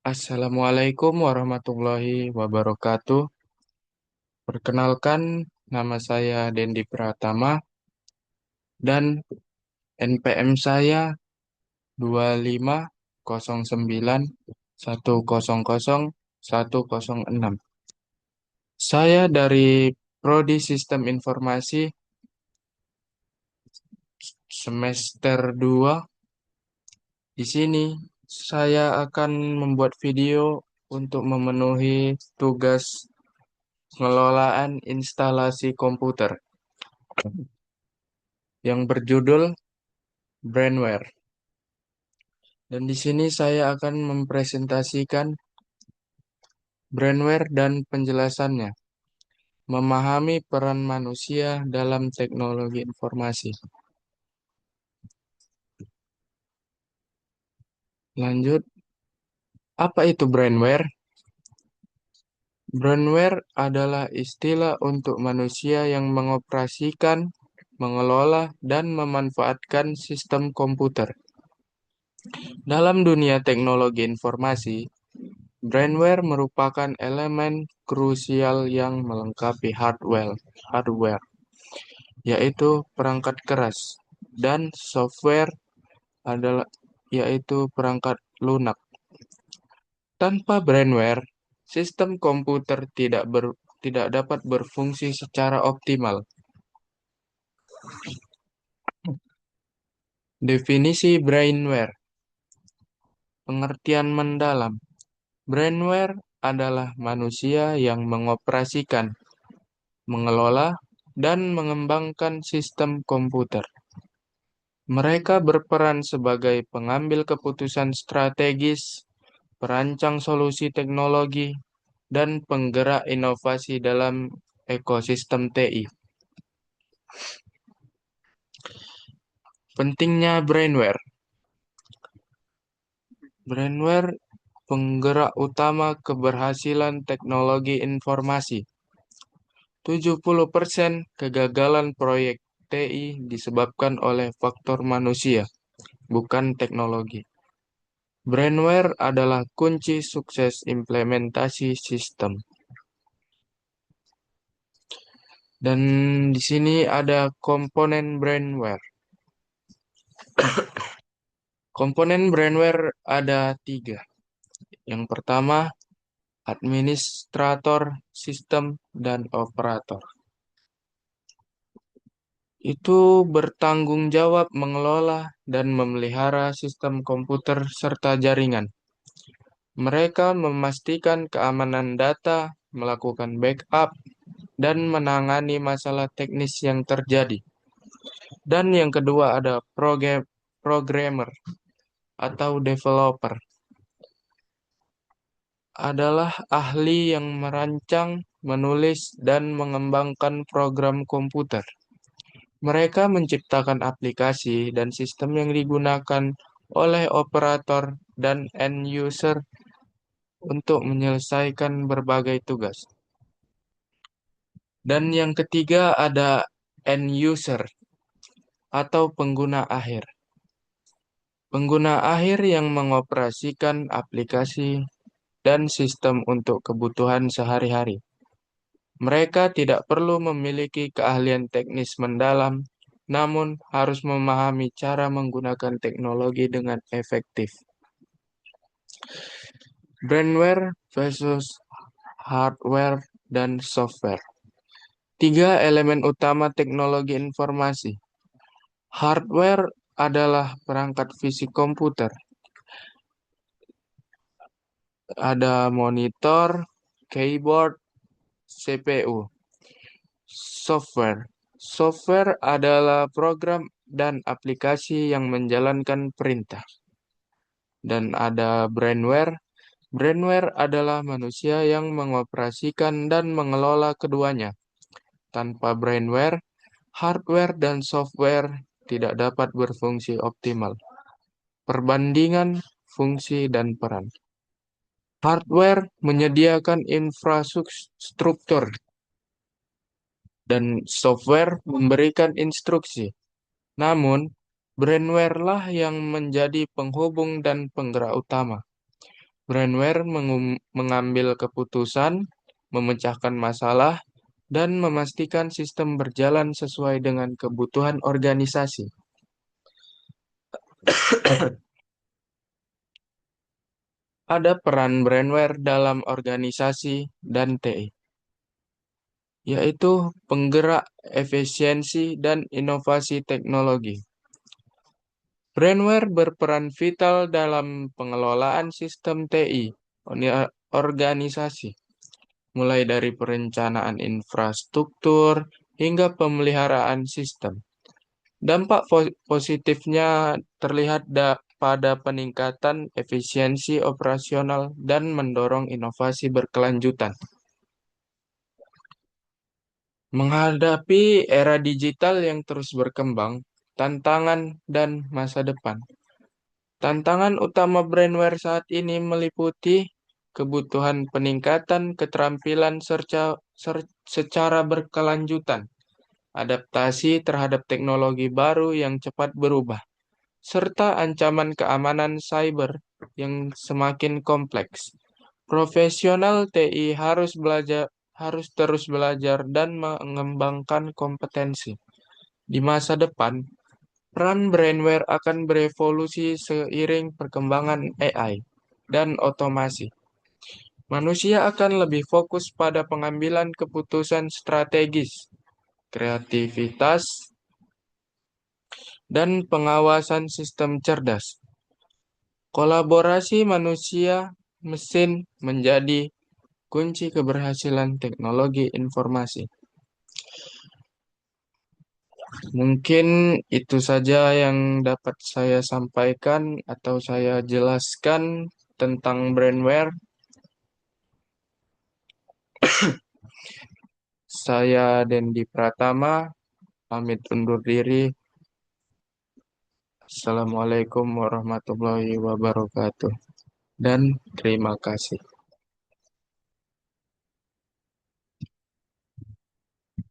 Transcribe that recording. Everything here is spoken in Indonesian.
Assalamualaikum warahmatullahi wabarakatuh. Perkenalkan, nama saya Dendi Pratama dan NPM saya 2509100106. Saya dari Prodi Sistem Informasi semester 2. Di sini saya akan membuat video untuk memenuhi tugas pengelolaan instalasi komputer yang berjudul Brainware. Dan di sini saya akan mempresentasikan brainware dan penjelasannya, memahami peran manusia dalam teknologi informasi. Lanjut, apa itu brainware? Brainware adalah istilah untuk manusia yang mengoperasikan, mengelola, dan memanfaatkan sistem komputer. Dalam dunia teknologi informasi, brainware merupakan elemen krusial yang melengkapi hardware, yaitu perangkat keras, dan software adalah yaitu perangkat lunak. Tanpa brainware, sistem komputer tidak dapat berfungsi secara optimal. Definisi brainware, pengertian mendalam. Brainware adalah manusia yang mengoperasikan, mengelola, dan mengembangkan sistem komputer. Mereka berperan sebagai pengambil keputusan strategis, perancang solusi teknologi, dan penggerak inovasi dalam ekosistem TI. Pentingnya brainware. Brainware penggerak utama keberhasilan teknologi informasi. 70% kegagalan proyek TI disebabkan oleh faktor manusia, bukan teknologi. Brainware adalah kunci sukses implementasi sistem. Dan di sini ada komponen brainware. Komponen brainware ada 3. Yang pertama, administrator sistem dan operator. Itu bertanggung jawab mengelola dan memelihara sistem komputer serta jaringan. Mereka memastikan keamanan data, melakukan backup, dan menangani masalah teknis yang terjadi. Dan yang kedua ada programmer atau developer. Adalah ahli yang merancang, menulis, dan mengembangkan program komputer. Mereka menciptakan aplikasi dan sistem yang digunakan oleh operator dan end user untuk menyelesaikan berbagai tugas. Dan yang ketiga ada end user atau pengguna akhir. Pengguna akhir yang mengoperasikan aplikasi dan sistem untuk kebutuhan sehari-hari. Mereka tidak perlu memiliki keahlian teknis mendalam, namun harus memahami cara menggunakan teknologi dengan efektif. Brainware versus hardware dan software. 3 elemen utama teknologi informasi. Hardware adalah perangkat fisik komputer. Ada monitor, keyboard, CPU. Software. Software adalah program dan aplikasi yang menjalankan perintah. Dan ada brainware. Brainware adalah manusia yang mengoperasikan dan mengelola keduanya. Tanpa brainware, hardware dan software tidak dapat berfungsi optimal. Perbandingan fungsi dan peran. Hardware menyediakan infrastruktur dan software memberikan instruksi. Namun, brainware lah yang menjadi penghubung dan penggerak utama. Brainware mengambil keputusan, memecahkan masalah, dan memastikan sistem berjalan sesuai dengan kebutuhan organisasi. Ada peran brainware dalam organisasi dan TI, yaitu penggerak efisiensi dan inovasi teknologi. Brainware berperan vital dalam pengelolaan sistem TI organisasi, mulai dari perencanaan infrastruktur hingga pemeliharaan sistem. Dampak positifnya terlihat pada peningkatan efisiensi operasional dan mendorong inovasi berkelanjutan. Menghadapi era digital yang terus berkembang, tantangan dan masa depan. Tantangan utama Brainware saat ini meliputi kebutuhan peningkatan keterampilan secara berkelanjutan, adaptasi terhadap teknologi baru yang cepat berubah, serta ancaman keamanan cyber yang semakin kompleks. Profesional TI harus terus belajar dan mengembangkan kompetensi. Di masa depan, peran brainware akan berevolusi seiring perkembangan AI dan otomasi. Manusia akan lebih fokus pada pengambilan keputusan strategis, kreativitas, dan pengawasan sistem cerdas. Kolaborasi manusia-mesin menjadi kunci keberhasilan teknologi informasi. Mungkin itu saja yang dapat saya sampaikan atau saya jelaskan tentang brainware. Saya Dendi Pratama, pamit undur diri. Assalamualaikum warahmatullahi wabarakatuh. Dan terima kasih.